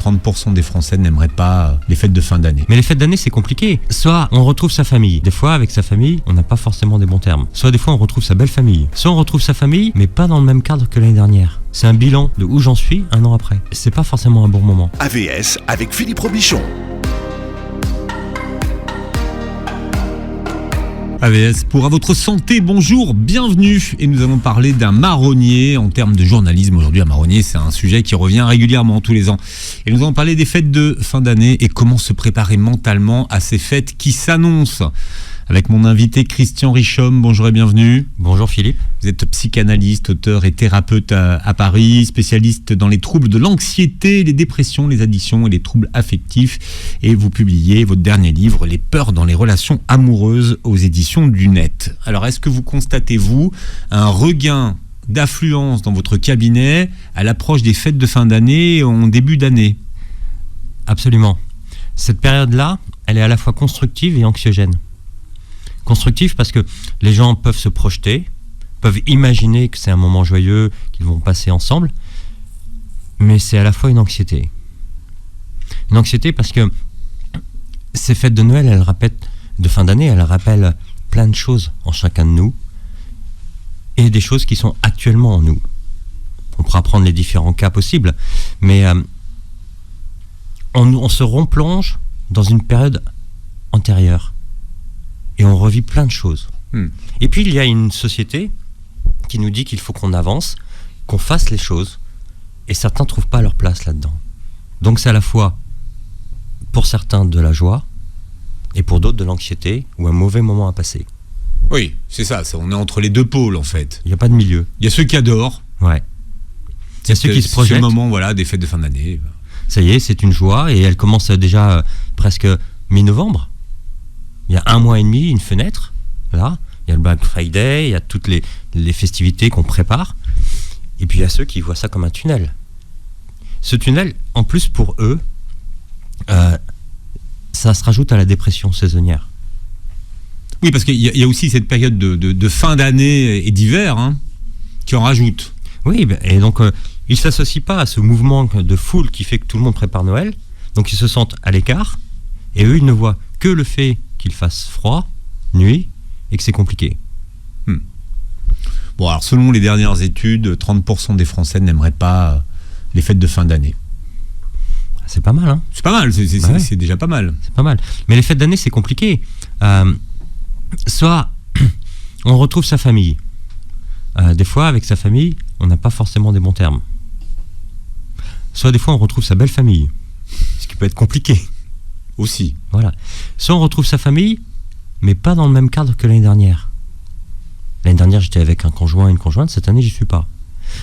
30% des Français n'aimeraient pas les fêtes de fin d'année. Mais les fêtes d'année, c'est compliqué. Soit on retrouve sa famille. Des fois, avec sa famille, on n'a pas forcément des bons termes. Soit des fois, on retrouve sa belle famille. Soit on retrouve sa famille, mais pas dans le même cadre que l'année dernière. C'est un bilan de où j'en suis un an après. C'est pas forcément un bon moment. AVS avec Philippe Robichon. AVS pour À Votre Santé, bonjour, bienvenue. Et nous allons parler d'un marronnier en termes de journalisme. Aujourd'hui, un marronnier, c'est un sujet qui revient régulièrement tous les ans. Et nous allons parler des fêtes de fin d'année et comment se préparer mentalement à ces fêtes qui s'annoncent. Avec mon invité Christian Richomme, bonjour et bienvenue. Bonjour Philippe. Vous êtes psychanalyste, auteur et thérapeute à Paris, spécialiste dans les troubles de l'anxiété, les dépressions, les addictions et les troubles affectifs. Et vous publiez votre dernier livre, Les peurs dans les relations amoureuses, aux éditions du Net. Alors, est-ce que vous constatez, vous, un regain d'affluence dans votre cabinet à l'approche des fêtes de fin d'année en début d'année ? Absolument. Cette période-là, elle est à la fois constructive et anxiogène. Constructif parce que les gens peuvent se projeter, peuvent imaginer que c'est un moment joyeux, qu'ils vont passer ensemble, mais c'est à la fois une anxiété. Une anxiété parce que ces fêtes de Noël, de fin d'année, elles rappellent plein de choses en chacun de nous, et des choses qui sont actuellement en nous. On pourra prendre les différents cas possibles, mais on se replonge dans une période antérieure. Et on revit plein de choses. Et puis il y a une société qui nous dit qu'il faut qu'on avance, qu'on fasse les choses, et certains ne trouvent pas leur place là-dedans. Donc c'est à la fois, pour certains, de la joie, et pour d'autres, de l'anxiété, ou un mauvais moment à passer. Oui, c'est ça, on est entre les deux pôles en fait. Il n'y a pas de milieu. Il y a ceux qui adorent. Ouais. Il y a ceux qui se projettent. Ce moment, voilà, des fêtes de fin d'année. Ça y est, c'est une joie, et elle commence déjà presque mi-novembre. Il y a 1 mois et demi, une fenêtre, là. Il y a le Black Friday, il y a toutes les festivités qu'on prépare. Et puis il y a ceux qui voient ça comme un tunnel. Ce tunnel, en plus pour eux, ça se rajoute à la dépression saisonnière. Oui, parce qu'il y a aussi cette période de fin d'année et d'hiver qui en rajoute. Oui, et donc ils ne s'associent pas à ce mouvement de foule qui fait que tout le monde prépare Noël. Donc ils se sentent à l'écart. Et eux, ils ne voient que le fait qu'il fasse froid, nuit, et que c'est compliqué. Bon, alors selon les dernières études, 30% des Français n'aimeraient pas les fêtes de fin d'année. C'est pas mal, hein ? C'est pas mal, c'est déjà pas mal. C'est pas mal. Mais les fêtes d'année, c'est compliqué. Soit on retrouve sa famille. Des fois, avec sa famille, on n'a pas forcément des bons termes. Soit des fois, on retrouve sa belle famille. Ce qui peut être compliqué. Aussi. Voilà. Soit on retrouve sa famille, mais pas dans le même cadre que l'année dernière. L'année dernière, j'étais avec un conjoint et une conjointe. Cette année, j'y suis pas.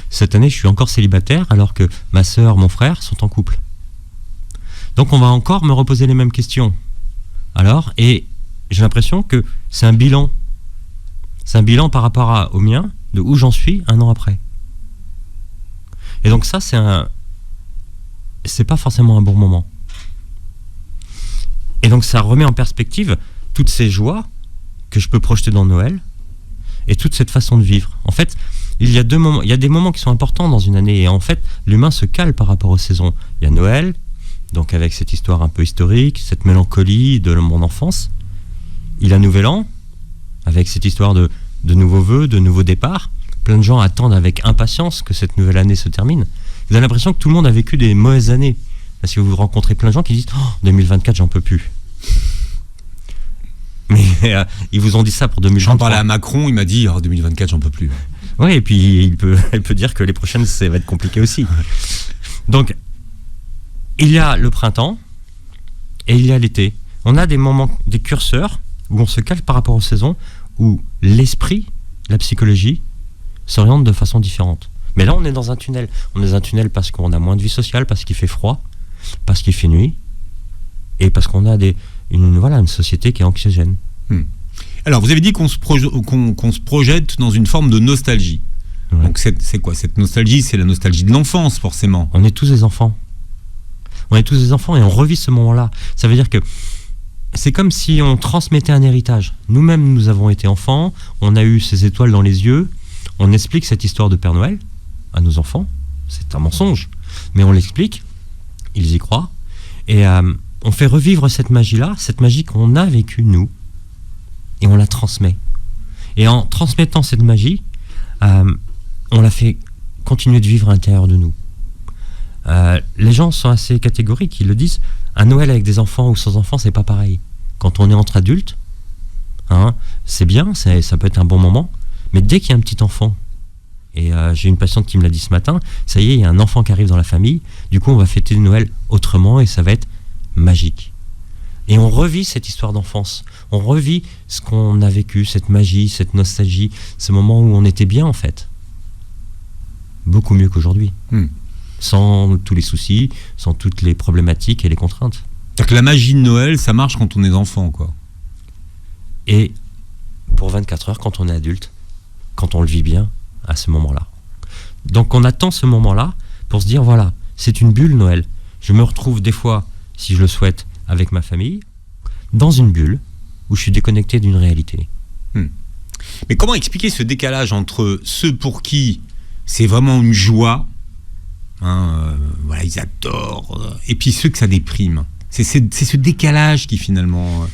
Cette année, je suis encore célibataire, alors que ma sœur, mon frère sont en couple. Donc, on va encore me reposer les mêmes questions. Alors, et j'ai l'impression que c'est un bilan. C'est un bilan par rapport au mien, de où j'en suis 1 an après. Et donc ça, c'est pas forcément un bon moment. Et donc ça remet en perspective toutes ces joies que je peux projeter dans Noël et toute cette façon de vivre. En fait, il y a des moments qui sont importants dans une année, et en fait, l'humain se cale par rapport aux saisons. Il y a Noël, donc avec cette histoire un peu historique, cette mélancolie de mon enfance. Il y a Nouvel An, avec cette histoire de nouveaux vœux, de nouveaux départs. Plein de gens attendent avec impatience que cette nouvelle année se termine. Vous avez l'impression que tout le monde a vécu des mauvaises années. Parce que vous rencontrez plein de gens qui disent « 2024, j'en peux plus ». Mais ils vous ont dit ça pour 2023. J'en parlais à Macron, il m'a dit « 2024, j'en peux plus ». Oui, et puis il peut dire que les prochaines, ça va être compliqué aussi. Donc, il y a le printemps et il y a l'été. On a des moments, des curseurs où on se cale par rapport aux saisons, où l'esprit, la psychologie, s'oriente de façon différente. Mais là, on est dans un tunnel. On est dans un tunnel parce qu'on a moins de vie sociale, parce qu'il fait froid, parce qu'il fait nuit, et parce qu'on a une société qui est anxiogène. Alors, vous avez dit qu'on se projette dans une forme de nostalgie. Ouais. Donc, c'est quoi cette nostalgie ? C'est la nostalgie de l'enfance, forcément. On est tous des enfants. On est tous des enfants et on revit ce moment-là. Ça veut dire que c'est comme si on transmettait un héritage. Nous-mêmes, nous avons été enfants, on a eu ces étoiles dans les yeux, on explique cette histoire de Père Noël à nos enfants. C'est un mensonge, mais on l'explique. ils y croient. Et on fait revivre cette magie-là, cette magie qu'on a vécue, nous, et on la transmet. Et en transmettant cette magie, on la fait continuer de vivre à l'intérieur de nous. Les gens sont assez catégoriques, ils le disent. Un Noël avec des enfants ou sans enfants, c'est pas pareil. Quand on est entre adultes, c'est bien, ça peut être un bon moment, mais dès qu'il y a un petit enfant, et j'ai une patiente qui me l'a dit ce matin, ça y est, il y a un enfant qui arrive dans la famille, du coup on va fêter Noël autrement et ça va être magique. Et on revit cette histoire d'enfance, on revit ce qu'on a vécu, cette magie, cette nostalgie, ce moment où on était bien en fait. Beaucoup mieux qu'aujourd'hui. Sans tous les soucis, sans toutes les problématiques et les contraintes. C'est-à-dire que la magie de Noël, ça marche quand on est enfant, quoi. Et pour 24 heures quand on est adulte, quand on le vit bien, à ce moment-là. Donc on attend ce moment-là pour se dire, voilà, c'est une bulle Noël. Je me retrouve des fois, si je le souhaite, avec ma famille, dans une bulle où je suis déconnecté d'une réalité. Mais comment expliquer ce décalage entre ceux pour qui c'est vraiment une joie, voilà, ils adorent, et puis ceux que ça déprime? C'est ce décalage qui finalement...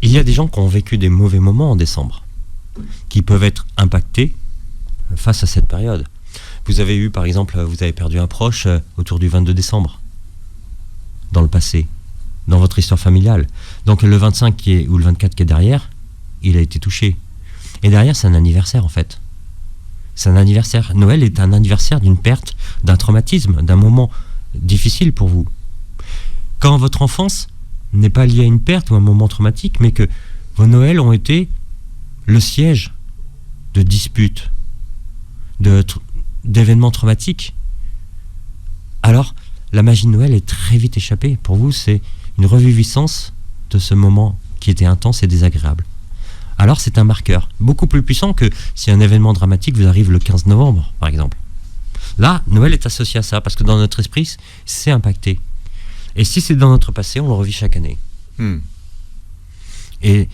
Il y a des gens qui ont vécu des mauvais moments en décembre, qui peuvent être impactés face à cette période. Vous avez eu, par exemple, vous avez perdu un proche autour du 22 décembre, dans le passé, dans votre histoire familiale. Donc le 25 ou le 24 qui est derrière, il a été touché. Et derrière, c'est un anniversaire en fait. C'est un anniversaire. Noël est un anniversaire d'une perte, d'un traumatisme, d'un moment difficile pour vous. Quand votre enfance n'est pas liée à une perte ou un moment traumatique, mais que vos Noëls ont été le siège de disputes, d'événements traumatiques, alors la magie de Noël est très vite échappée. Pour vous, c'est une reviviscence de ce moment qui était intense et désagréable. Alors c'est un marqueur, beaucoup plus puissant que si un événement dramatique vous arrive le 15 novembre, par exemple. Là, Noël est associé à ça, parce que dans notre esprit, c'est impacté. Et si c'est dans notre passé, on le revit chaque année. Et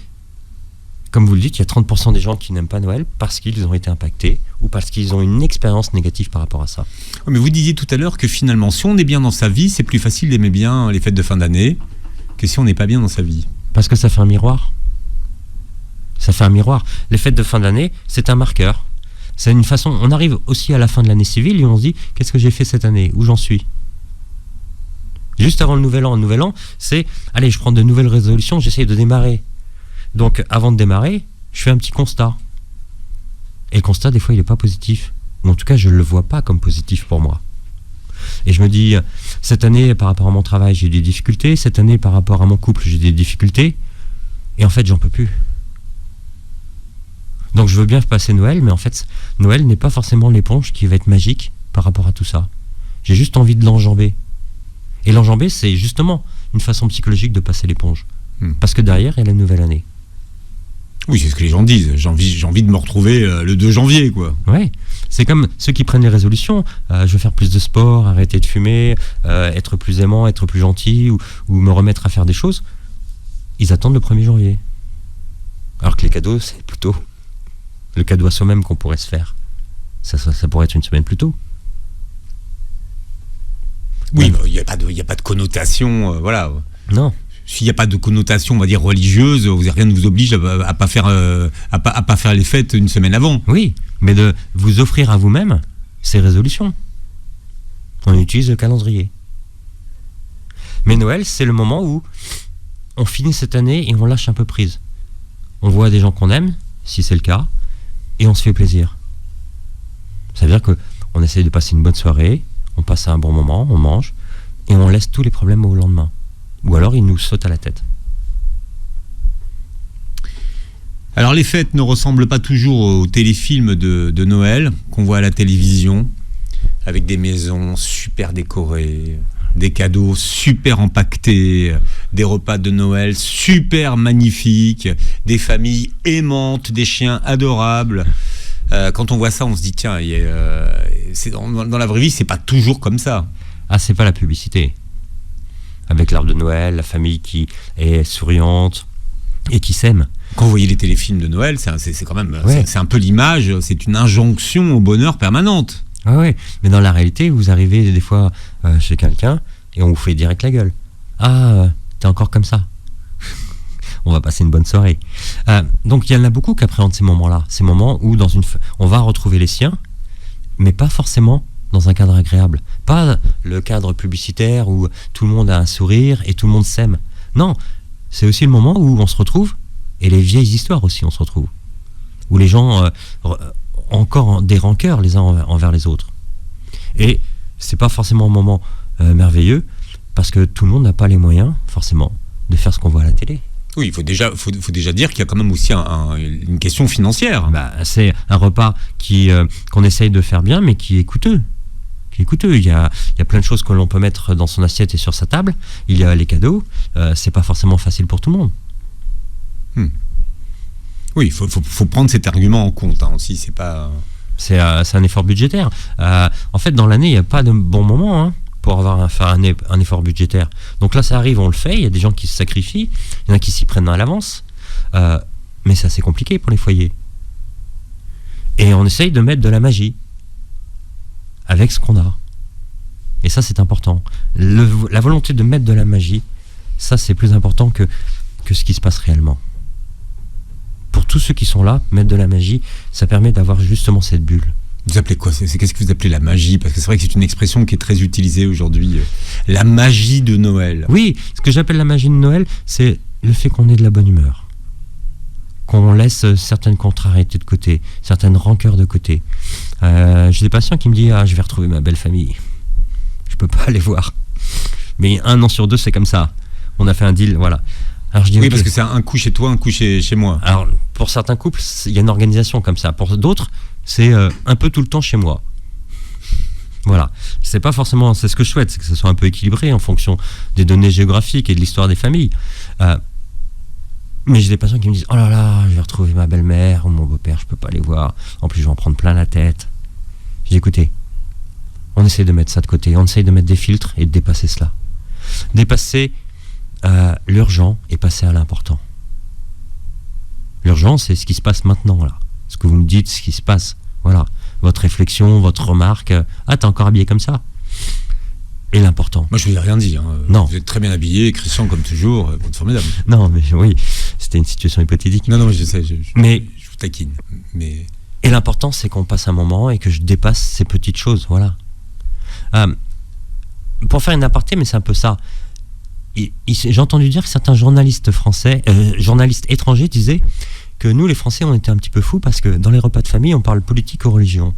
comme vous le dites, il y a 30% des gens qui n'aiment pas Noël parce qu'ils ont été impactés ou parce qu'ils ont une expérience négative par rapport à ça. Mais vous disiez tout à l'heure que finalement, si on est bien dans sa vie, c'est plus facile d'aimer bien les fêtes de fin d'année que si on n'est pas bien dans sa vie. Parce que ça fait un miroir. Ça fait un miroir. Les fêtes de fin d'année, c'est un marqueur. C'est une façon... On arrive aussi à la fin de l'année civile et on se dit, qu'est-ce que j'ai fait cette année? Où j'en suis? Juste avant le nouvel an, c'est, allez, je prends de nouvelles résolutions, j'essaye de démarrer. Donc, avant de démarrer, je fais un petit constat. Et le constat, des fois, il n'est pas positif. Ou en tout cas, je ne le vois pas comme positif pour moi. Et je me dis, cette année, par rapport à mon travail, j'ai des difficultés. Cette année, par rapport à mon couple, j'ai des difficultés. Et en fait, j'en peux plus. Donc, je veux bien passer Noël, mais en fait, Noël n'est pas forcément l'éponge qui va être magique par rapport à tout ça. J'ai juste envie de l'enjamber. Et l'enjamber, c'est justement une façon psychologique de passer l'éponge. Parce que derrière, il y a la nouvelle année. Oui, c'est ce que les gens disent. J'ai envie de me retrouver le 2 janvier, quoi. Ouais, c'est comme ceux qui prennent les résolutions. Je veux faire plus de sport, arrêter de fumer, être plus aimant, être plus gentil, ou me remettre à faire des choses. Ils attendent le 1er janvier. Alors que les cadeaux, c'est plutôt le cadeau à soi-même qu'on pourrait se faire. Ça pourrait être une semaine plus tôt. Oui, il n'y a pas de connotation, voilà. Non. S'il n'y a pas de connotation, on va dire, religieuse, rien ne vous oblige à pas faire les fêtes une semaine avant. Oui, mais de vous offrir à vous-même ces résolutions. On utilise le calendrier. Mais Noël, c'est le moment où on finit cette année et on lâche un peu prise. On voit des gens qu'on aime, si c'est le cas, et on se fait plaisir. Ça veut dire qu'on essaye de passer une bonne soirée, on passe un bon moment, on mange, et on laisse tous les problèmes au lendemain. Ou alors ils nous sautent à la tête. Alors les fêtes ne ressemblent pas toujours aux téléfilms de Noël qu'on voit à la télévision, avec des maisons super décorées, des cadeaux super empaquetés, des repas de Noël super magnifiques, des familles aimantes, des chiens adorables. Quand on voit ça, on se dit tiens, dans la vraie vie, c'est pas toujours comme ça. Ah, c'est pas la publicité. Avec l'arbre de Noël, la famille qui est souriante et qui s'aime. Quand vous voyez les téléfilms de Noël, c'est quand même, ouais. c'est un peu l'image, c'est une injonction au bonheur permanente. Ah ouais, mais dans la réalité, vous arrivez des fois chez quelqu'un, Et on vous fait direct la gueule. Ah, t'es encore comme ça. On va passer une bonne soirée. Donc il y en a beaucoup qui appréhendent ces moments-là. Ces moments où on va retrouver les siens, mais pas forcément dans un cadre agréable. Pas le cadre publicitaire où tout le monde a un sourire et tout le monde s'aime. Non, c'est aussi le moment où on se retrouve, et les vieilles histoires aussi on se retrouve. Où les gens ont encore des rancœurs les uns envers les autres. Et c'est pas forcément un moment merveilleux, parce que tout le monde n'a pas les moyens, forcément, de faire ce qu'on voit à la télé. Oui, il faut déjà dire qu'il y a quand même aussi une question financière. C'est un repas qu'on essaye de faire bien, mais qui est coûteux. Il y a plein de choses que l'on peut mettre dans son assiette et sur sa table. Il y a les cadeaux. C'est pas forcément facile pour tout le monde. Oui, il faut prendre cet argument en compte aussi. C'est un effort budgétaire. En fait, dans l'année, il n'y a pas de bon moment pour faire un effort budgétaire. Donc là, ça arrive, on le fait. Il y a des gens qui se sacrifient. Il y en a qui s'y prennent à l'avance. Mais c'est assez compliqué pour les foyers. Et on essaye de mettre de la magie avec ce qu'on a. Et ça, c'est important. La volonté de mettre de la magie, ça, c'est plus important que ce qui se passe réellement. Pour tous ceux qui sont là, mettre de la magie, ça permet d'avoir justement cette bulle. Vous appelez quoi ? Qu'est-ce que vous appelez la magie ? Parce que c'est vrai que c'est une expression qui est très utilisée aujourd'hui. La magie de Noël. Oui, ce que j'appelle la magie de Noël, c'est le fait qu'on ait de la bonne humeur. Qu'on laisse certaines contrariétés de côté, certaines rancœurs de côté. J'ai des patients qui me disent « je vais retrouver ma belle famille. Je peux pas aller voir. » Mais 1 an sur 2, c'est comme ça. On a fait un deal, voilà. Alors je dis, oui, okay. Parce que c'est un coup chez toi, un coup chez moi. Alors, pour certains couples, il y a une organisation comme ça. Pour d'autres, c'est un peu tout le temps chez moi. Voilà. C'est pas forcément... C'est ce que je souhaite, c'est que ce soit un peu équilibré en fonction des données géographiques et de l'histoire des familles. Mais j'ai des patients qui me disent « Oh là là, je vais retrouver ma belle-mère ou mon beau-père, je peux pas les voir. En plus, je vais en prendre plein la tête. » Je dis « Écoutez, on essaie de mettre ça de côté. On essaie de mettre des filtres et de dépasser cela. Dépasser l'urgent et passer à l'important. L'urgent, c'est ce qui se passe maintenant, là. Ce que vous me dites, ce qui se passe. Voilà. Votre réflexion, votre remarque. Ah, t'es encore habillé comme ça. Et l'important. Moi, je ne vous ai rien dit. Non. Vous êtes très bien habillé, Christian, comme toujours. Formidable. Non, mais oui, c'était une situation hypothétique. Non, mais je sais. Je vous taquine. Mais... Et l'important, c'est qu'on passe un moment et que je dépasse ces petites choses. Voilà. Pour faire une aparté, mais c'est un peu ça. J'ai entendu dire que certains journalistes étrangers disaient que nous, les Français, on était un petit peu fous parce que dans les repas de famille, on parle politique ou religion.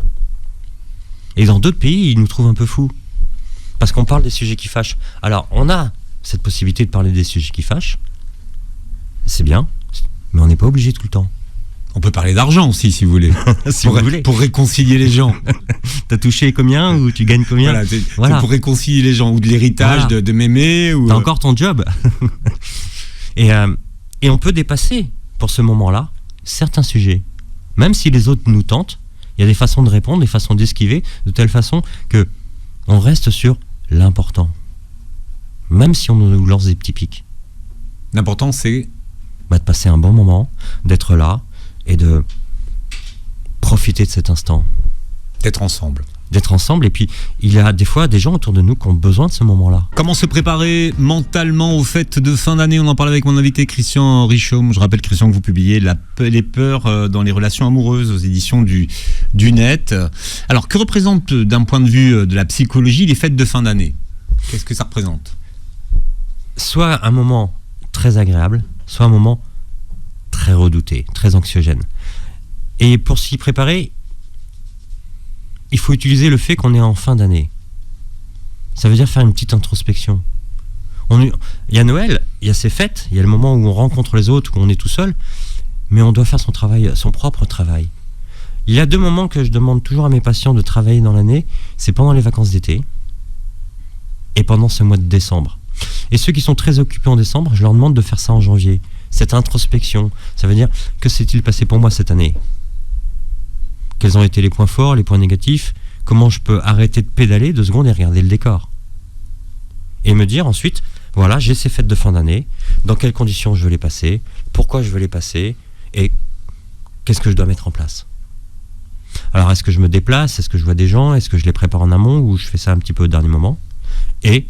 Et dans d'autres pays, ils nous trouvent un peu fous. Parce qu'on parle des sujets qui fâchent. Alors, on a cette possibilité de parler des sujets qui fâchent. C'est bien, mais on n'est pas obligé tout le temps. On peut parler d'argent aussi, si vous voulez. Vous voulez. Pour réconcilier les gens. T'as touché combien ou tu gagnes combien ? Voilà, c'est pour réconcilier les gens. Ou de l'héritage de mémé. Ou... T'as encore ton job. Et on peut dépasser, pour ce moment-là, certains sujets. Même si les autres nous tentent, il y a des façons de répondre, des façons d'esquiver, de telle façon que on reste sur l'important. Même si on nous lance des petits pics. L'important, c'est de passer un bon moment, d'être là et de profiter de cet instant. D'être ensemble. Et puis, il y a des fois des gens autour de nous qui ont besoin de ce moment-là. Comment se préparer mentalement aux fêtes de fin d'année ? On en parle avec mon invité Christian Richaume. Je rappelle, Christian, que vous publiez Les peurs dans les relations amoureuses aux éditions du Net. Alors, que représente d'un point de vue de la psychologie les fêtes de fin d'année ? Qu'est-ce que ça représente ? Soit un moment très agréable, soit un moment très redouté, très anxiogène. Et pour s'y préparer, il faut utiliser le fait qu'on est en fin d'année. Ça veut dire faire une petite introspection. Il y a Noël, il y a ces fêtes, il y a le moment où on rencontre les autres, où on est tout seul, mais on doit faire son propre travail. Il y a 2 moments que je demande toujours à mes patients de travailler dans l'année, c'est pendant les vacances d'été et pendant ce mois de décembre. Et ceux qui sont très occupés en décembre, je leur demande de faire ça en janvier. Cette introspection, ça veut dire, que s'est-il passé pour moi cette année ? Quels ont été les points forts, les points négatifs ? Comment je peux arrêter de pédaler 2 secondes et regarder le décor ? Et me dire ensuite, voilà, j'ai ces fêtes de fin d'année, dans quelles conditions je veux les passer, pourquoi je veux les passer, et qu'est-ce que je dois mettre en place ? Alors, est-ce que je me déplace ? Est-ce que je vois des gens ? Est-ce que je les prépare en amont ou je fais ça un petit peu au dernier moment ? Et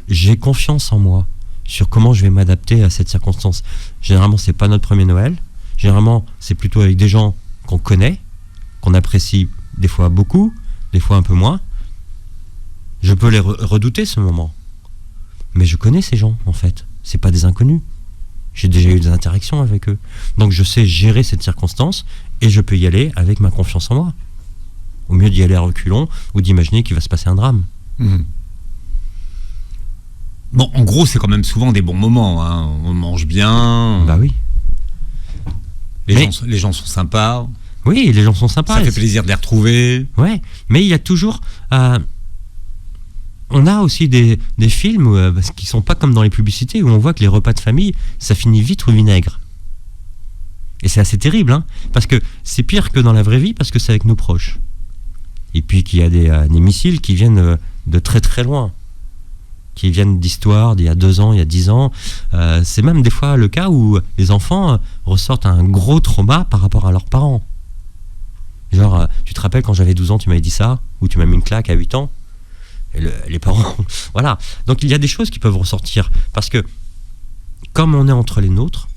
j'ai confiance en moi sur comment je vais m'adapter à cette circonstance. Généralement, c'est pas notre premier Noël. Généralement, c'est plutôt avec des gens qu'on connaît, qu'on apprécie des fois beaucoup, des fois un peu moins. Je peux les redouter ce moment. Mais je connais ces gens, en fait. C'est pas des inconnus. J'ai déjà eu des interactions avec eux. Donc je sais gérer cette circonstance et je peux y aller avec ma confiance en moi. Au mieux d'y aller à reculons ou d'imaginer qu'il va se passer un drame. Mmh. Bon, en gros, c'est quand même souvent des bons moments. Hein. On mange bien. Bah oui. Les gens sont sympas. Oui, les gens sont sympas. Ça fait plaisir de les retrouver. Ouais, mais il y a toujours... on a aussi des films qui sont pas comme dans les publicités où on voit que les repas de famille, ça finit vite au vinaigre. Et c'est assez terrible, hein, parce que c'est pire que dans la vraie vie, parce que c'est avec nos proches. Et puis qu'il y a des missiles qui viennent de très très loin, qui viennent d'histoires d'il y a 2 ans, il y a 10 ans. C'est même des fois le cas où les enfants ressortent un gros trauma par rapport à leurs parents. Genre, tu te rappelles quand j'avais 12 ans, tu m'avais dit ça, ou tu m'as mis une claque à 8 ans. Et les parents, voilà. Donc il y a des choses qui peuvent ressortir, parce que comme on est entre les nôtres,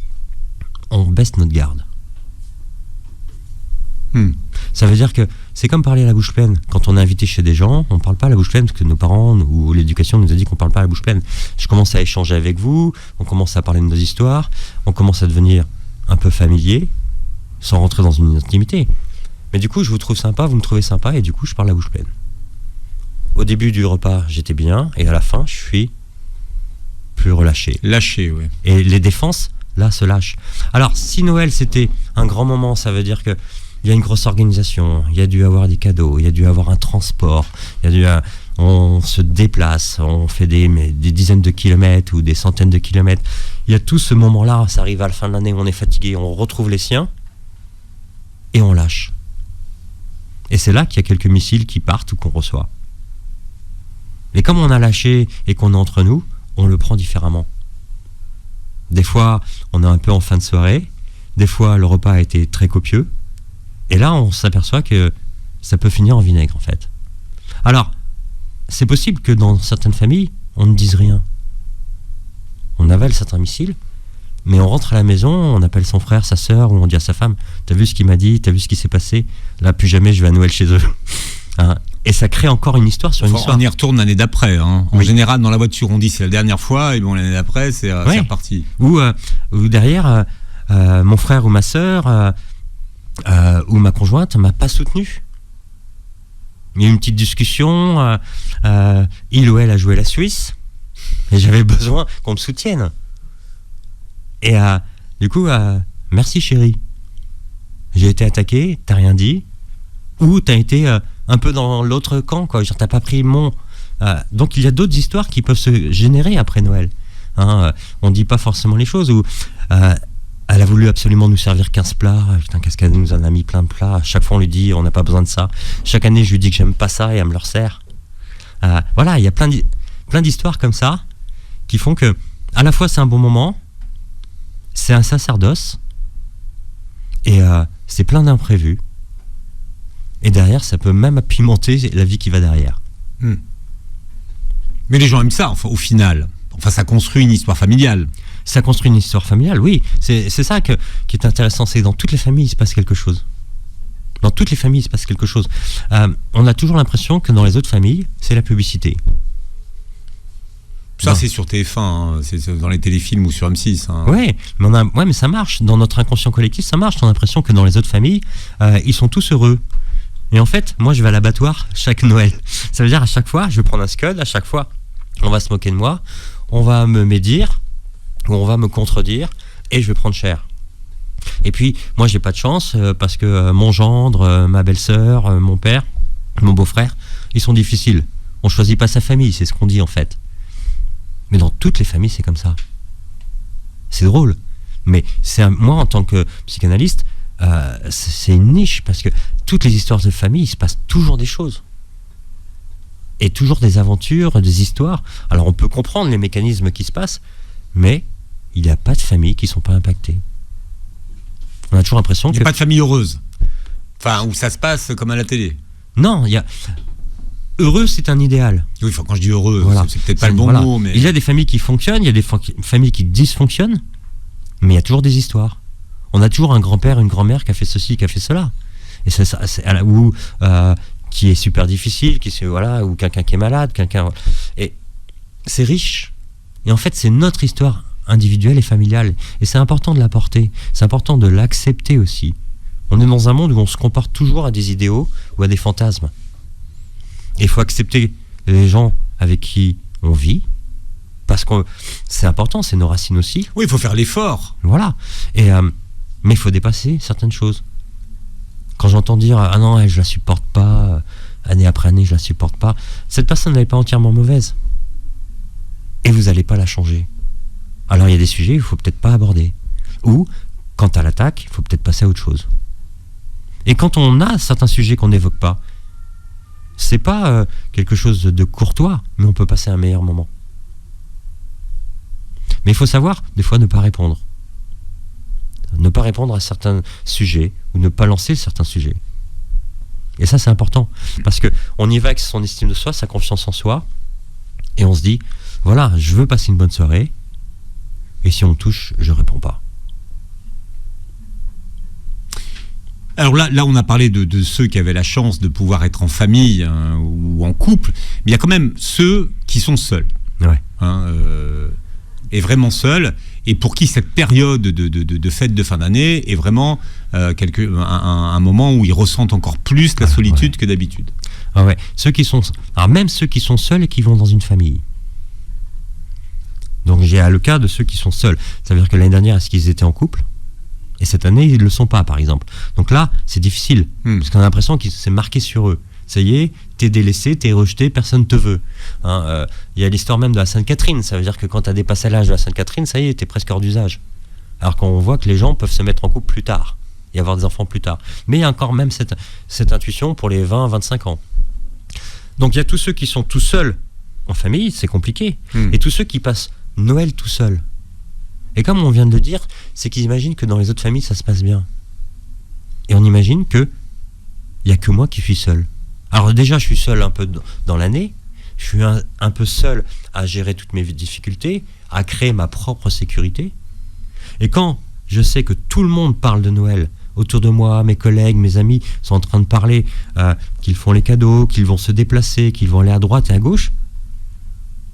on baisse notre garde. Ça veut dire que c'est comme parler à la bouche pleine. Quand on est invité chez des gens, on ne parle pas à la bouche pleine parce que nos parents ou l'éducation nous a dit qu'on ne parle pas à la bouche pleine. Je commence à échanger avec vous, on commence à parler de nos histoires, on commence à devenir un peu familier, sans rentrer dans une intimité. Mais du coup, je vous trouve sympa, vous me trouvez sympa, et du coup, je parle à la bouche pleine. Au début du repas, j'étais bien, et à la fin, je suis plus relâché. Lâché, oui. Et les défenses, là, se lâchent. Alors, si Noël, c'était un grand moment, ça veut dire que il y a une grosse organisation, il y a dû avoir des cadeaux, il y a dû avoir un transport, on se déplace, on fait des dizaines de kilomètres ou des centaines de kilomètres. Il y a tout ce moment-là, ça arrive à la fin de l'année, on est fatigué, on retrouve les siens, et on lâche. Et c'est là qu'il y a quelques missiles qui partent ou qu'on reçoit. Et comme on a lâché et qu'on est entre nous, on le prend différemment. Des fois, on est un peu en fin de soirée, des fois, le repas a été très copieux, et là, on s'aperçoit que ça peut finir en vinaigre, en fait. Alors, c'est possible que dans certaines familles, on ne dise rien. On avale certains missiles, mais on rentre à la maison, on appelle son frère, sa sœur, ou on dit à sa femme, t'as vu ce qu'il m'a dit, t'as vu ce qui s'est passé, là, plus jamais je vais à Noël chez eux. Hein, et ça crée encore une histoire sur une histoire. On y retourne l'année d'après. Hein. En général, dans la voiture, on dit c'est la dernière fois, et bon, l'année d'après, c'est reparti. Ou derrière, mon frère ou ma sœur... où ma conjointe m'a pas soutenu. Il y a eu une petite discussion, il ou elle a joué la Suisse, et j'avais besoin qu'on me soutienne. Et du coup, merci chérie. J'ai été attaqué, t'as rien dit, ou t'as été un peu dans l'autre camp, quoi. Genre, t'as pas pris mon... donc il y a d'autres histoires qui peuvent se générer après Noël. Hein, on dit pas forcément les choses, ou... elle a voulu absolument nous servir 15 plats. Putain, qu'est-ce qu'elle nous en a mis plein de plats. À chaque fois, on lui dit, on n'a pas besoin de ça. Chaque année, je lui dis que j'aime pas ça et elle me le resserre. Voilà, il y a plein d'histoires comme ça qui font que, à la fois, c'est un bon moment, c'est un sacerdoce, et c'est plein d'imprévus. Et derrière, ça peut même pimenter la vie qui va derrière. Mais les gens aiment ça, enfin, au final. Enfin, ça construit une histoire familiale. Ça construit une histoire familiale, oui. C'est ça qui est intéressant, c'est que dans toutes les familles, il se passe quelque chose. Dans toutes les familles, il se passe quelque chose. On a toujours l'impression que dans les autres familles, c'est la publicité. Ça, c'est sur TF1, hein. C'est dans les téléfilms ou sur M6. Hein. Ouais, mais ça marche. Dans notre inconscient collectif, ça marche. On a l'impression que dans les autres familles, ils sont tous heureux. Et en fait, moi, je vais à l'abattoir chaque Noël. Ça veut dire à chaque fois, je vais prendre un scud, à chaque fois, on va se moquer de moi, on va me médire, ou on va me contredire, et je vais prendre cher. Et puis, moi, j'ai pas de chance, parce que mon gendre, ma belle-sœur, mon père, mon beau-frère, ils sont difficiles. On choisit pas sa famille, c'est ce qu'on dit en fait. Mais dans toutes les familles, c'est comme ça. C'est drôle. Mais moi, en tant que psychanalyste, c'est une niche, parce que toutes les histoires de famille, il se passe toujours des choses. Et toujours des aventures, des histoires. Alors, on peut comprendre les mécanismes qui se passent, mais il n'y a pas de familles qui ne sont pas impactées. On a toujours l'impression qu'il n'y a pas de famille heureuse. Enfin, où ça se passe comme à la télé. Non, heureux, c'est un idéal. Oui, enfin, quand je dis heureux, Voilà. c'est peut-être pas le bon mot, mais... Il y a des familles qui fonctionnent, il y a des familles qui dysfonctionnent, mais il y a toujours des histoires. On a toujours un grand-père, une grand-mère qui a fait ceci, qui a fait cela. Et ou qui est super difficile, ou quelqu'un qui est malade, et c'est riche. Et en fait, c'est notre histoire individuelle et familiale. Et c'est important de la porter. C'est important de l'accepter aussi. On est dans un monde où on se comporte toujours à des idéaux ou à des fantasmes. Et il faut accepter les gens avec qui on vit, parce que c'est important, c'est nos racines aussi. Oui, il faut faire l'effort. Voilà. Mais il faut dépasser certaines choses. Quand j'entends dire « Ah non, je la supporte pas, année après année, je la supporte pas », cette personne n'est pas entièrement mauvaise. Et vous n'allez pas la changer. Alors il y a des sujets qu'il ne faut peut-être pas aborder. Ou, quand à l'attaque, il faut peut-être passer à autre chose. Et quand on a certains sujets qu'on n'évoque pas, c'est pas quelque chose de courtois, mais on peut passer un meilleur moment. Mais il faut savoir, des fois, ne pas répondre. Ne pas répondre à certains sujets, ou ne pas lancer certains sujets. Et ça, c'est important. Parce qu'on y va avec son estime de soi, sa confiance en soi, et on se dit, voilà, je veux passer une bonne soirée, et si on me touche, je réponds pas. Alors là, on a parlé de ceux qui avaient la chance de pouvoir être en famille ou en couple, mais il y a quand même ceux qui sont seuls. Ouais. Et vraiment seuls, et pour qui cette période de fête de fin d'année est vraiment un moment où ils ressentent encore plus la solitude que d'habitude. Ah ouais. Même ceux qui sont seuls et qui vont dans une famille. Donc j'ai le cas de ceux qui sont seuls. Ça veut dire que l'année dernière, est-ce qu'ils étaient en couple ? Et cette année, ils ne le sont pas, par exemple. Donc là, c'est difficile, parce qu'on a l'impression que c'est marqué sur eux. Ça y est, t'es délaissé, t'es rejeté, personne ne te veut. Y a l'histoire même de la Sainte-Catherine. Ça veut dire que quand t'as dépassé l'âge de la Sainte-Catherine, ça y est, t'es presque hors d'usage. Alors qu'on voit que les gens peuvent se mettre en couple plus tard, et avoir des enfants plus tard. Mais il y a encore même cette intuition pour les 20-25 ans. Donc il y a tous ceux qui sont tout seuls en famille, c'est compliqué. Et tous ceux qui passent Noël tout seuls. Et comme on vient de le dire, c'est qu'ils imaginent que dans les autres familles, ça se passe bien. Et on imagine que il n'y a que moi qui suis seul. Alors déjà, je suis seul un peu dans l'année, je suis un peu seul à gérer toutes mes difficultés, à créer ma propre sécurité. Et quand je sais que tout le monde parle de Noël autour de moi, mes collègues, mes amis sont en train de parler, qu'ils font les cadeaux, qu'ils vont se déplacer, qu'ils vont aller à droite et à gauche,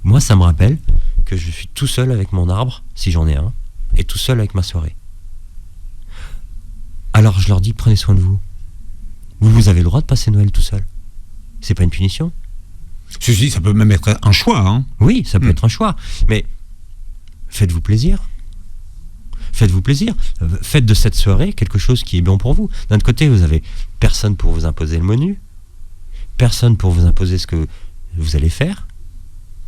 moi, ça me rappelle que je suis tout seul avec mon arbre, si j'en ai un, et tout seul avec ma soirée. Alors je leur dis, prenez soin de vous. Vous avez le droit de passer Noël tout seul. C'est pas une punition. Ceci, ça peut même être un choix. Oui, ça peut être un choix. Mais faites-vous plaisir. Faites-vous plaisir. Faites de cette soirée quelque chose qui est bon pour vous. D'un autre côté, vous avez personne pour vous imposer le menu, personne pour vous imposer ce que vous allez faire.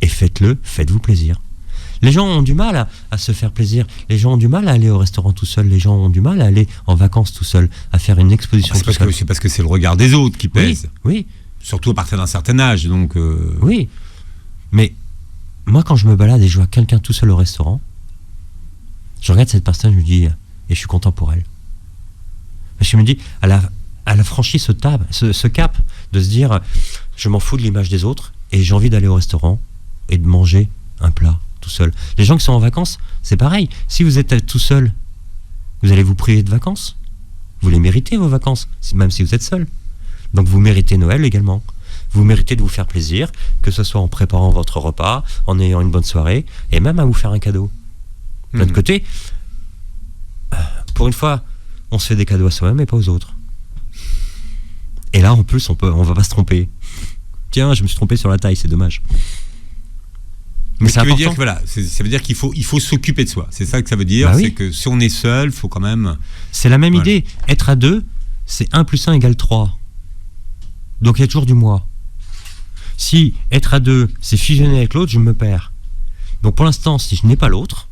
Et faites-le, faites-vous plaisir. Les gens ont du mal à se faire plaisir. Les gens ont du mal à aller au restaurant tout seul. Les gens ont du mal à aller en vacances tout seul, à faire une exposition tout seul. C'est parce que c'est le regard des autres qui pèse. Oui. Surtout à partir d'un certain âge. Donc Oui. Mais moi, quand je me balade et je vois quelqu'un tout seul au restaurant, je regarde cette personne, je me dis, et je suis content pour elle. Je me dis, elle a franchi ce cap de se dire, je m'en fous de l'image des autres et j'ai envie d'aller au restaurant et de manger un plat tout seul. Les gens qui sont en vacances, c'est pareil. Si vous êtes tout seul, vous allez vous priver de vacances. Vous les méritez, vos vacances, même si vous êtes seul. Donc vous méritez Noël également. Vous méritez de vous faire plaisir, que ce soit en préparant votre repas, en ayant une bonne soirée, et même à vous faire un cadeau. De l'autre côté, pour une fois, on se fait des cadeaux à soi-même et pas aux autres. Et là, en plus, on va pas se tromper. Tiens, je me suis trompé sur la taille, c'est dommage. Mais ça veut dire que ça veut dire qu'il faut s'occuper de soi. C'est ça que ça veut dire. C'est que si on est seul, il faut quand même. C'est la même idée. Être à deux, c'est 1 + 1 = 3. Donc il y a toujours du moi. Si être à deux, c'est fusionner avec l'autre, je me perds. Donc pour l'instant, si je n'ai pas l'autre,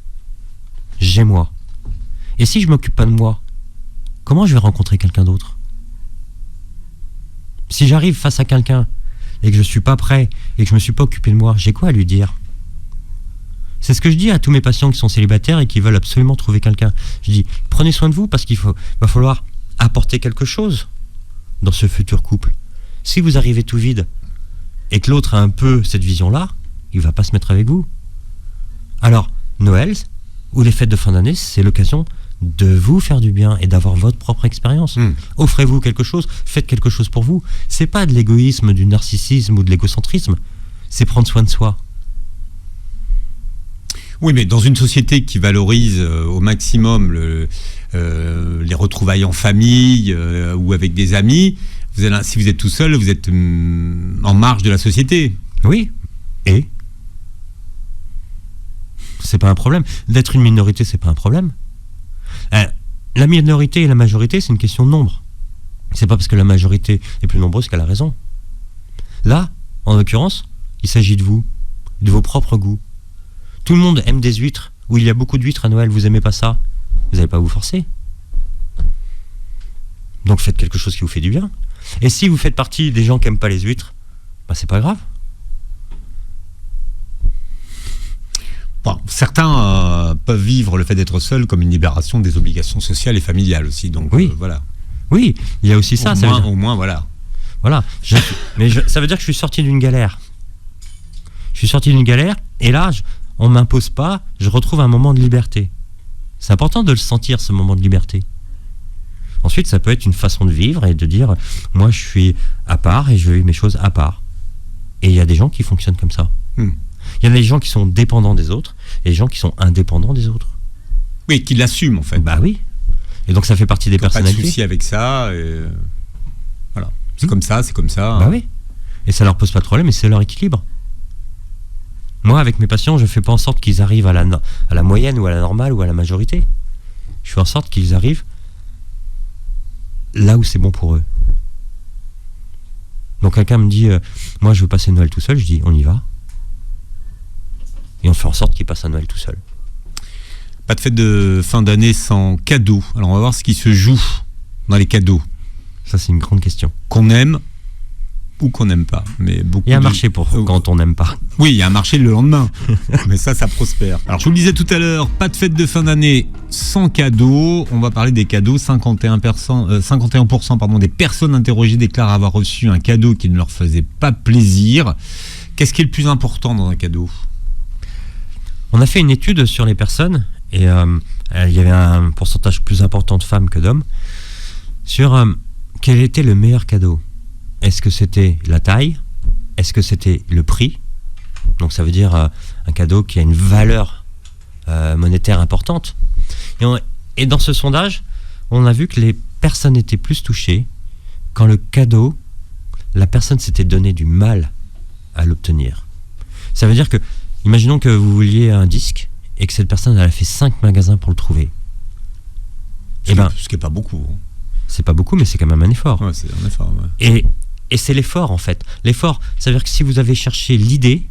j'ai moi. Et si je m'occupe pas de moi, comment je vais rencontrer quelqu'un d'autre ? Si j'arrive face à quelqu'un et que je suis pas prêt et que je me suis pas occupé de moi, j'ai quoi à lui dire ? C'est ce que je dis à tous mes patients qui sont célibataires et qui veulent absolument trouver quelqu'un. Je dis, prenez soin de vous parce va falloir apporter quelque chose dans ce futur couple. Si vous arrivez tout vide, et que l'autre a un peu cette vision-là, il va pas se mettre avec vous. Alors, Noël ou les fêtes de fin d'année, c'est l'occasion de vous faire du bien et d'avoir votre propre expérience. Offrez-vous quelque chose, faites quelque chose pour vous. C'est pas de l'égoïsme, du narcissisme ou de l'égocentrisme, c'est prendre soin de soi. Oui, mais dans une société qui valorise au maximum les retrouvailles en famille ou avec des amis, si vous êtes tout seul, vous êtes en marge de la société. Oui, et c'est pas un problème. D'être une minorité, c'est pas un problème. La minorité et la majorité, c'est une question de nombre. C'est pas parce que la majorité est plus nombreuse qu'elle a raison. Là, en l'occurrence, il s'agit de vous, de vos propres goûts. Tout le monde aime des huîtres, ou il y a beaucoup d'huîtres à Noël, vous aimez pas ça, vous n'allez pas vous forcer. Donc faites quelque chose qui vous fait du bien. Et si vous faites partie des gens qui aiment pas les huîtres, bah c'est pas grave. Bon, certains peuvent vivre le fait d'être seul comme une libération des obligations sociales et familiales aussi. Donc oui. Voilà. Oui, il y a aussi ça. Au moins, voilà. Voilà. Ça veut dire que je suis sorti d'une galère. Je suis sorti d'une galère, et là, on m'impose pas, je retrouve un moment de liberté. C'est important de le sentir, ce moment de liberté. Ensuite, ça peut être une façon de vivre et de dire, moi, je suis à part et je vis mes choses à part. Et il y a des gens qui fonctionnent comme ça. Il y en a des gens qui sont dépendants des autres et des gens qui sont indépendants des autres. Oui, qui l'assument en fait. Bah oui. Et donc ça fait partie des personnalités. Pas de souci avec ça. Voilà. C'est comme ça, c'est comme ça. Bah oui. Et ça leur pose pas de problème et c'est leur équilibre. Moi, avec mes patients, je fais pas en sorte qu'ils arrivent à la moyenne ou à la normale ou à la majorité. Je fais en sorte qu'ils arrivent là où c'est bon pour eux. Donc quelqu'un me dit, moi je veux passer Noël tout seul, je dis, on y va. Et on fait en sorte qu'il passe un Noël tout seul. Pas de fête de fin d'année sans cadeaux. Alors on va voir ce qui se joue dans les cadeaux. Ça c'est une grande question. Qu'on aime ou qu'on n'aime pas. Mais beaucoup il y a un marché pour quand on n'aime pas. Oui, il y a un marché le lendemain. Mais ça prospère. Alors je vous le disais tout à l'heure, pas de fête de fin d'année sans cadeaux. On va parler des cadeaux. 51% des personnes interrogées déclarent avoir reçu un cadeau qui ne leur faisait pas plaisir. Qu'est-ce qui est le plus important dans un cadeau ? On a fait une étude sur les personnes et il y avait un pourcentage plus important de femmes que d'hommes sur quel était le meilleur cadeau. Est-ce que c'était la taille ? Est-ce que c'était le prix ? Donc ça veut dire un cadeau qui a une valeur monétaire importante. Et dans ce sondage, on a vu que les personnes étaient plus touchées quand le cadeau, la personne s'était donné du mal à l'obtenir. Ça veut dire que imaginons que vous vouliez un disque et que cette personne elle a fait 5 magasins pour le trouver. Ce qui n'est pas beaucoup. C'est pas beaucoup, mais c'est quand même un effort. Ouais, c'est un effort. Ouais. Et c'est l'effort en fait. L'effort, ça veut dire que si vous avez cherché l'idée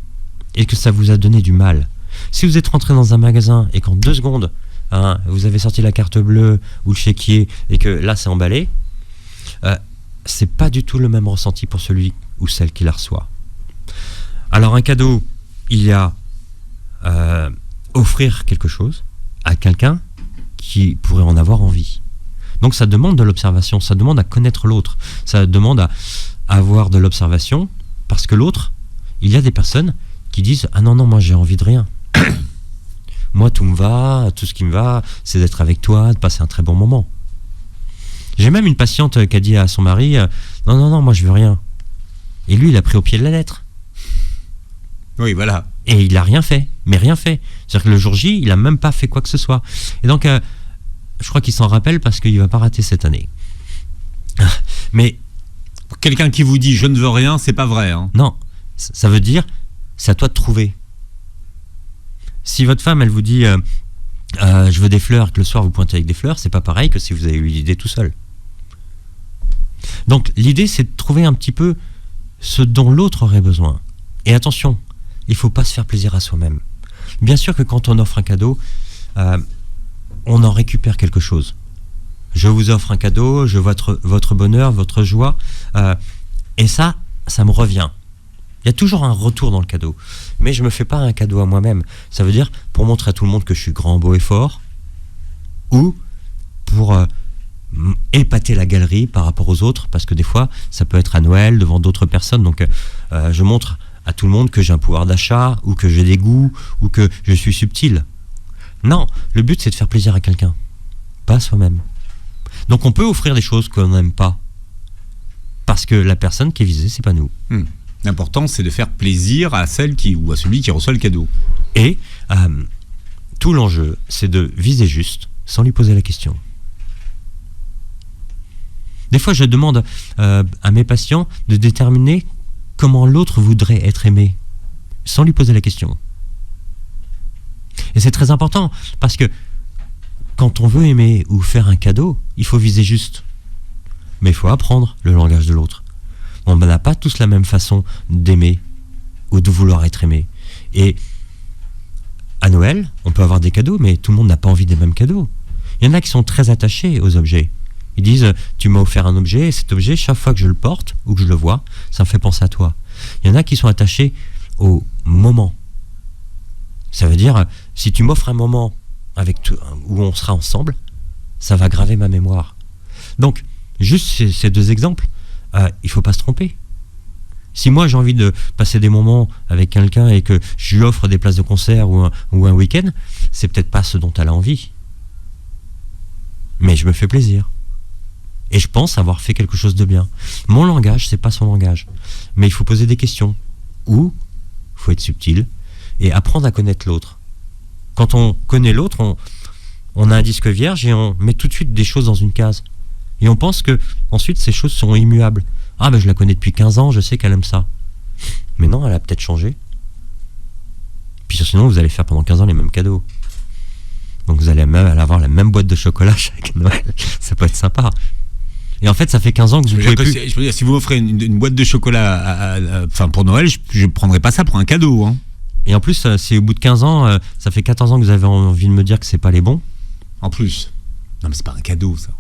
et que ça vous a donné du mal, si vous êtes rentré dans un magasin et qu'en 2 secondes, vous avez sorti la carte bleue ou le chéquier et que là c'est emballé, c'est pas du tout le même ressenti pour celui ou celle qui la reçoit. Alors un cadeau, il y a offrir quelque chose à quelqu'un qui pourrait en avoir envie. Donc ça demande de l'observation, ça demande à connaître l'autre, ça demande à avoir de l'observation, parce que l'autre, il y a des personnes qui disent « Ah non, moi j'ai envie de rien. Moi tout me va, tout ce qui me va, c'est d'être avec toi, de passer un très bon moment. » J'ai même une patiente qui a dit à son mari « Non, moi je veux rien. » Et lui, il a pris au pied de la lettre. Oui, voilà. Et il n'a rien fait, mais rien fait. C'est-à-dire que le jour J, il n'a même pas fait quoi que ce soit. Et donc, je crois qu'il s'en rappelle parce qu'il ne va pas rater cette année. Mais quelqu'un qui vous dit « je ne veux rien », c'est pas vrai. Hein. Non, ça veut dire c'est à toi de trouver. Si votre femme, elle vous dit je veux des fleurs, que le soir vous pointez avec des fleurs, c'est pas pareil que si vous avez eu l'idée tout seul. Donc, l'idée, c'est de trouver un petit peu ce dont l'autre aurait besoin. Et attention, il ne faut pas se faire plaisir à soi-même. Bien sûr que quand on offre un cadeau, on en récupère quelque chose. Je vous offre un cadeau, je veux votre bonheur, votre joie, et ça me revient. Il y a toujours un retour dans le cadeau. Mais je ne me fais pas un cadeau à moi-même. Ça veut dire pour montrer à tout le monde que je suis grand, beau et fort, ou pour épater la galerie par rapport aux autres, parce que des fois, ça peut être à Noël, devant d'autres personnes. Donc, je montre à tout le monde que j'ai un pouvoir d'achat, ou que j'ai des goûts, ou que je suis subtil. Non, le but, c'est de faire plaisir à quelqu'un, pas à soi-même. Donc, on peut offrir des choses qu'on n'aime pas, parce que la personne qui est visée, c'est pas nous. L'important, c'est de faire plaisir à celle ou à celui qui reçoit le cadeau. Et tout l'enjeu, c'est de viser juste, sans lui poser la question. Des fois, je demande à mes patients de déterminer comment l'autre voudrait être aimé, sans lui poser la question. Et c'est très important, parce que quand on veut aimer ou faire un cadeau, il faut viser juste. Mais il faut apprendre le langage de l'autre. On n'a pas tous la même façon d'aimer ou de vouloir être aimé. Et à Noël, on peut avoir des cadeaux, mais tout le monde n'a pas envie des mêmes cadeaux. Il y en a qui sont très attachés aux objets. Ils disent, tu m'as offert un objet, et cet objet, chaque fois que je le porte ou que je le vois, ça me fait penser à toi. Il y en a qui sont attachés au moment. Ça veut dire, si tu m'offres un moment où on sera ensemble, ça va graver ma mémoire. Donc, juste ces deux exemples, il ne faut pas se tromper. Si moi j'ai envie de passer des moments avec quelqu'un et que je lui offre des places de concert ou un week-end, c'est peut-être pas ce dont elle a envie. Mais je me fais plaisir. Et je pense avoir fait quelque chose de bien. Mon langage, c'est pas son langage. Mais il faut poser des questions. Ou, il faut être subtil et apprendre à connaître l'autre. Quand on connaît l'autre, on a un disque vierge et on met tout de suite des choses dans une case. Et on pense que ensuite ces choses sont immuables. Ah ben je la connais depuis 15 ans, je sais qu'elle aime ça. Mais non, elle a peut-être changé. Puis sinon vous allez faire pendant 15 ans les mêmes cadeaux. Donc vous allez avoir la même boîte de chocolat chaque Noël. Ça peut être sympa. Et en fait, ça fait 15 ans que vous pouvez plus... Je veux dire, si vous m'offrez une boîte de chocolat pour Noël, je ne prendrai pas ça pour un cadeau. Hein. Et en plus, si au bout de 15 ans, ça fait 14 ans que vous avez envie de me dire que c'est pas les bons. En plus. Non, mais c'est pas un cadeau, ça.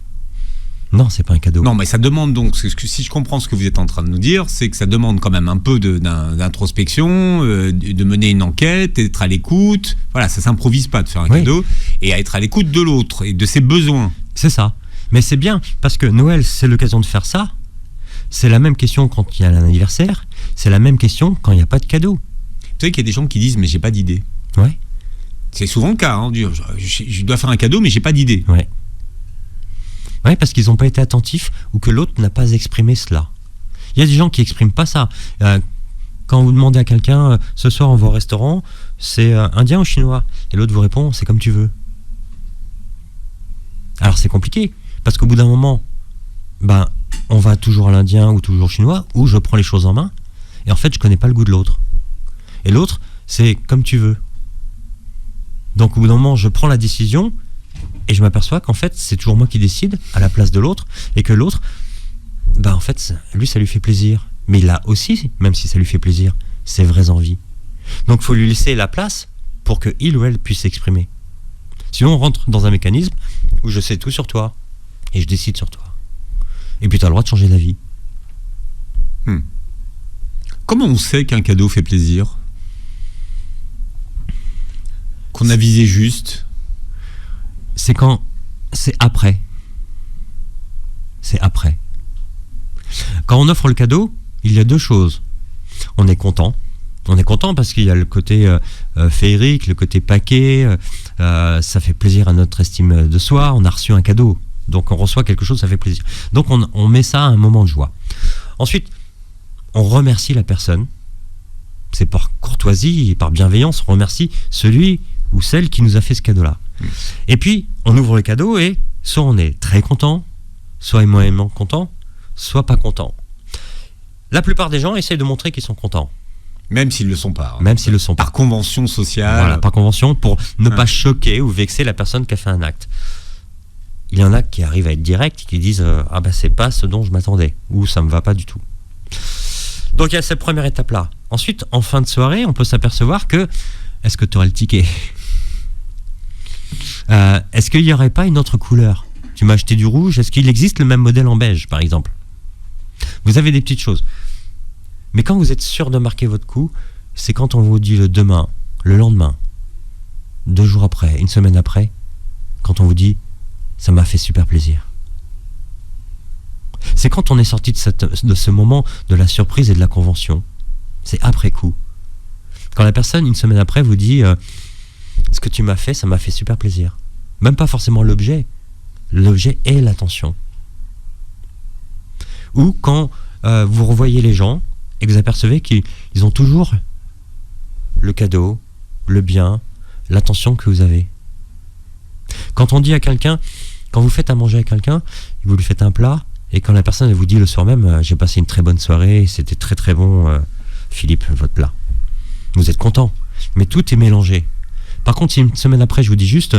Non, c'est pas un cadeau. Non, mais ça demande donc, si je comprends ce que vous êtes en train de nous dire, c'est que ça demande quand même un peu d'introspection, de mener une enquête, d'être à l'écoute. Voilà, ça s'improvise pas de faire un cadeau, et à être à l'écoute de l'autre et de ses besoins. C'est ça. Mais c'est bien, parce que Noël, c'est l'occasion de faire ça. C'est la même question quand il y a un anniversaire, c'est la même question quand il n'y a pas de cadeau. Vous savez qu'il y a des gens qui disent, mais j'ai pas d'idée. Ouais. C'est souvent le cas. Hein, je dois faire un cadeau, mais j'ai pas d'idée. Ouais. Ouais, parce qu'ils n'ont pas été attentifs ou que l'autre n'a pas exprimé cela. Il y a des gens qui n'expriment pas ça. Quand vous demandez à quelqu'un, ce soir on va au restaurant, c'est indien ou chinois? Et l'autre vous répond, c'est comme tu veux. Alors c'est compliqué, parce qu'au bout d'un moment, on va toujours à l'indien ou toujours au chinois, ou je prends les choses en main, et en fait je connais pas le goût de l'autre. Et l'autre, c'est comme tu veux. Donc au bout d'un moment, je prends la décision, et je m'aperçois qu'en fait, c'est toujours moi qui décide à la place de l'autre, et que l'autre, en fait, lui, ça lui fait plaisir. Mais il a aussi, même si ça lui fait plaisir, ses vraies envies. Donc, il faut lui laisser la place pour qu'il ou elle puisse s'exprimer. Sinon, on rentre dans un mécanisme où je sais tout sur toi, et je décide sur toi. Et puis, tu as le droit de changer d'avis. Comment on sait qu'un cadeau fait plaisir? Qu'on a visé juste? C'est quand... C'est après. C'est après. Quand on offre le cadeau, il y a deux choses. On est content. On est content parce qu'il y a le côté féerique, le côté paquet. Ça fait plaisir à notre estime de soi. On a reçu un cadeau. Donc on reçoit quelque chose, ça fait plaisir. Donc on met ça à un moment de joie. Ensuite, on remercie la personne. C'est par courtoisie et par bienveillance. On remercie celui ou celle qui nous a fait ce cadeau-là. Et puis, on ouvre le cadeau et soit on est très content, soit moyennement content, soit pas content. La plupart des gens essayent de montrer qu'ils sont contents. Même s'ils ne le sont pas. Même s'ils le sont pas. Par convention sociale. Voilà, par convention, pour ne pas choquer ou vexer la personne qui a fait un acte. Il y en a qui arrivent à être directs, qui disent c'est pas ce dont je m'attendais, ou ça me va pas du tout. Donc il y a cette première étape-là. Ensuite, en fin de soirée, on peut s'apercevoir que est-ce que tu aurais le ticket? Est-ce qu'il n'y aurait pas une autre couleur? Tu m'as acheté du rouge, est-ce qu'il existe le même modèle en beige, par exemple? Vous avez des petites choses. Mais quand vous êtes sûr de marquer votre coup, c'est quand on vous dit le demain, le lendemain, 2 jours après, une semaine après, quand on vous dit « ça m'a fait super plaisir ». C'est quand on est sorti de ce moment de la surprise et de la convention. C'est après coup. Quand la personne, une semaine après, vous dit ce que tu m'as fait, ça m'a fait super plaisir. Même pas forcément l'objet. L'objet est l'attention. Ou quand vous revoyez les gens et que vous apercevez qu'ils ont toujours le cadeau, le bien, l'attention que vous avez. Quand on dit à quelqu'un, quand vous faites à manger à quelqu'un, vous lui faites un plat, et quand la personne elle vous dit le soir même, j'ai passé une très bonne soirée, c'était très très bon, Philippe, votre plat. Vous êtes content, mais tout est mélangé. Par contre, si une semaine après je vous dis juste,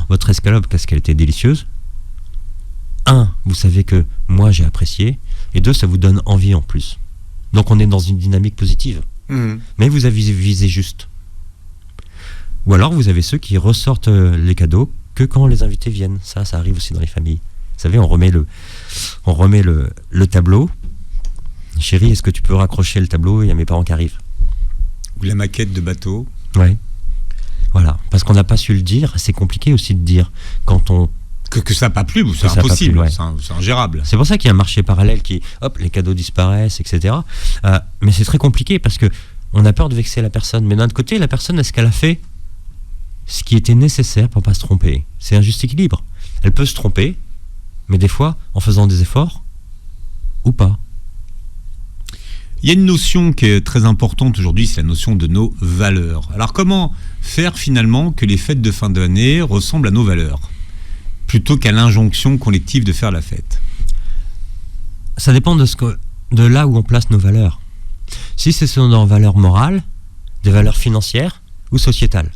votre escalope, parce qu'elle était délicieuse, 1, vous savez que moi j'ai apprécié, et 2, ça vous donne envie en plus. Donc on est dans une dynamique positive. Mais vous avez visé juste. Ou alors vous avez ceux qui ressortent les cadeaux que quand les invités viennent. Ça arrive aussi dans les familles. Vous savez, on remet le tableau. Chérie, est-ce que tu peux raccrocher le tableau? Il y a mes parents qui arrivent. Ou la maquette de bateau. Ouais. Voilà. Parce qu'on n'a pas su le dire. C'est compliqué aussi de dire quand on... Que ça n'a pas plu, c'est impossible, ouais. C'est ingérable. C'est pour ça qu'il y a un marché parallèle qui, hop, les cadeaux disparaissent, etc. Mais c'est très compliqué parce que on a peur de vexer la personne. Mais d'un autre côté, la personne, est-ce qu'elle a fait ce qui était nécessaire pour ne pas se tromper? C'est un juste équilibre. Elle peut se tromper, mais des fois, en faisant des efforts, ou pas. Il y a une notion qui est très importante aujourd'hui, c'est la notion de nos valeurs. Alors comment faire finalement que les fêtes de fin d'année ressemblent à nos valeurs, plutôt qu'à l'injonction collective de faire la fête? Ça dépend de là où on place nos valeurs. Si ce sont des valeurs morales, des valeurs financières ou sociétales.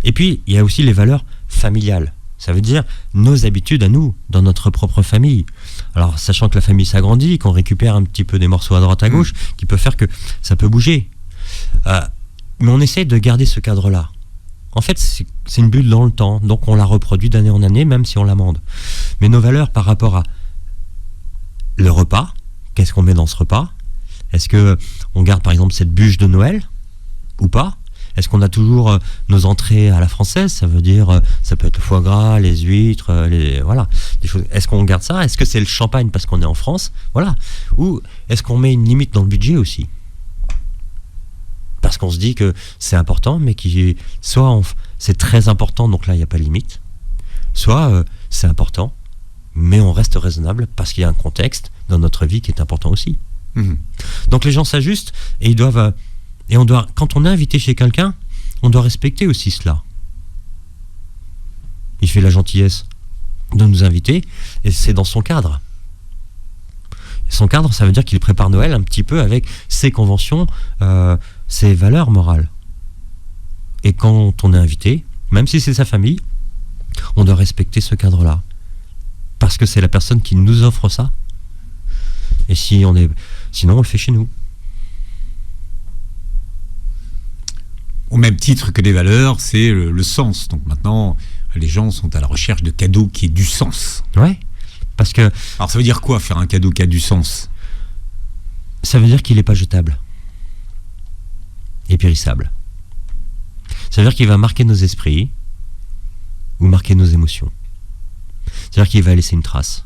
Et puis, il y a aussi les valeurs familiales. Ça veut dire nos habitudes à nous, dans notre propre famille. Alors, sachant que la famille s'agrandit, qu'on récupère un petit peu des morceaux à droite à gauche, qui peut faire que ça peut bouger. Mais on essaie de garder ce cadre-là. En fait, c'est une bulle dans le temps, donc on la reproduit d'année en année, même si on l'amende. Mais nos valeurs par rapport à le repas, qu'est-ce qu'on met dans ce repas? Est-ce qu'on garde par exemple cette bûche de Noël ou pas? Est-ce qu'on a toujours nos entrées à la française? Ça veut dire, ça peut être le foie gras, les huîtres, voilà, des choses. Est-ce qu'on garde ça? Est-ce que c'est le champagne parce qu'on est en France? Voilà. Ou est-ce qu'on met une limite dans le budget aussi? Parce qu'on se dit que c'est important, mais soit c'est très important, donc là il n'y a pas de limite, soit c'est important, mais on reste raisonnable parce qu'il y a un contexte dans notre vie qui est important aussi. Donc les gens s'ajustent et ils doivent... Et quand on est invité chez quelqu'un, on doit respecter aussi cela. Il fait la gentillesse de nous inviter et c'est dans son cadre. Son cadre, ça veut dire qu'il prépare Noël un petit peu avec ses conventions, ses valeurs morales. Et quand on est invité, même si c'est sa famille, on doit respecter ce cadre-là. Parce que c'est la personne qui nous offre ça. Et sinon, on le fait chez nous. Au même titre que les valeurs, c'est le sens. Donc maintenant, les gens sont à la recherche de cadeaux qui aient du sens. Ouais, parce que... Alors ça veut dire quoi, faire un cadeau qui a du sens? Ça veut dire qu'il n'est pas jetable et périssable. Ça veut dire qu'il va marquer nos esprits ou marquer nos émotions. C'est-à-dire qu'il va laisser une trace.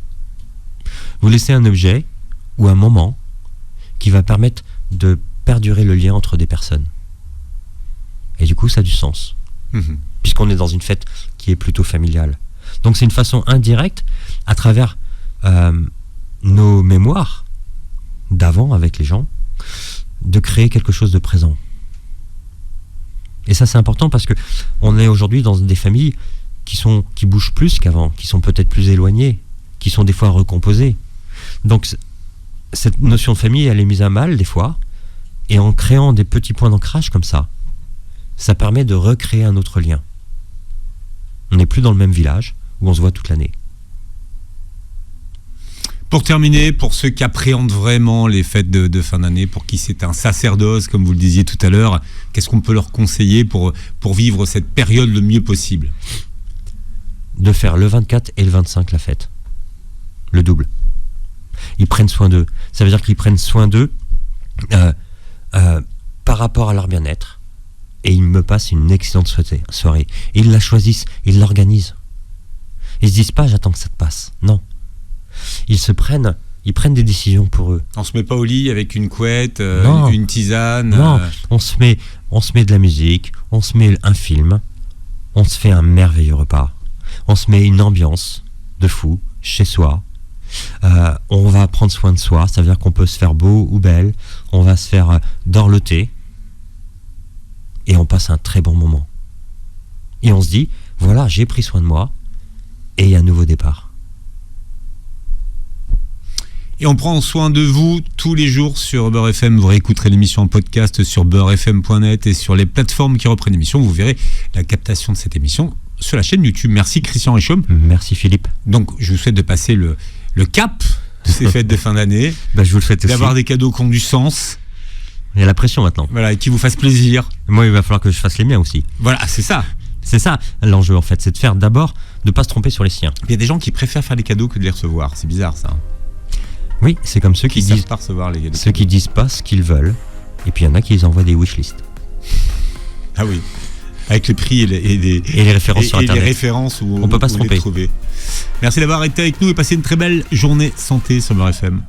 Vous laissez un objet ou un moment qui va permettre de perdurer le lien entre des personnes. Et du coup, ça a du sens. Puisqu'on est dans une fête qui est plutôt familiale. Donc c'est une façon indirecte, à travers nos mémoires d'avant avec les gens, de créer quelque chose de présent. Et ça, c'est important parce que on est aujourd'hui dans des familles qui bougent plus qu'avant, qui sont peut-être plus éloignées, qui sont des fois recomposées. Donc cette notion de famille, elle est mise à mal des fois, et en créant des petits points d'ancrage comme ça permet de recréer un autre lien. On n'est plus dans le même village où on se voit toute l'année. Pour terminer, pour ceux qui appréhendent vraiment les fêtes de fin d'année, pour qui c'est un sacerdoce, comme vous le disiez tout à l'heure, qu'est-ce qu'on peut leur conseiller pour vivre cette période le mieux possible? De faire le 24 et le 25 la fête. Le double. Ils prennent soin d'eux. Ça veut dire qu'ils prennent soin d'eux par rapport à leur bien-être. Et ils me passent une excellente soirée. Et ils la choisissent, ils l'organisent. Ils se disent pas, j'attends que ça te passe. Non. Ils se prennent Ils prennent des décisions pour eux. On se met pas au lit avec une couette, Non. une tisane. Non, on se met de la musique, on se met un film, on se fait un merveilleux repas, on se met une ambiance de fou chez soi. On va prendre soin de soi, ça veut dire qu'on peut se faire beau ou belle, on va se faire dorloter et on passe un très bon moment. Et on se dit, voilà, j'ai pris soin de moi et il y a un nouveau départ. Et on prend soin de vous tous les jours sur Beurre FM. Vous réécouterez l'émission en podcast sur beurrefm.net et sur les plateformes qui reprennent l'émission. Vous verrez la captation de cette émission sur la chaîne YouTube. Merci Christian Richomme. Merci Philippe. Donc je vous souhaite de passer le cap de ces fêtes de fin d'année. Je vous le souhaite aussi. D'avoir des cadeaux qui ont du sens. Il y a la pression maintenant. Voilà, et qui vous fassent plaisir. Moi, il va falloir que je fasse les miens aussi. Voilà, c'est ça. C'est ça l'enjeu en fait, c'est de faire d'abord, de ne pas se tromper sur les siens. Il y a des gens qui préfèrent faire les cadeaux que de les recevoir. C'est bizarre ça. Oui, c'est comme ceux qui disent pas recevoir les cadeaux. Ceux qui disent pas ce qu'ils veulent. Et puis il y en a qui les envoient des wishlists. Ah oui. Avec les prix et les références sur Internet. Les références où on peut pas se tromper. Merci d'avoir été avec nous et passez une très belle journée santé sur Beurre FM.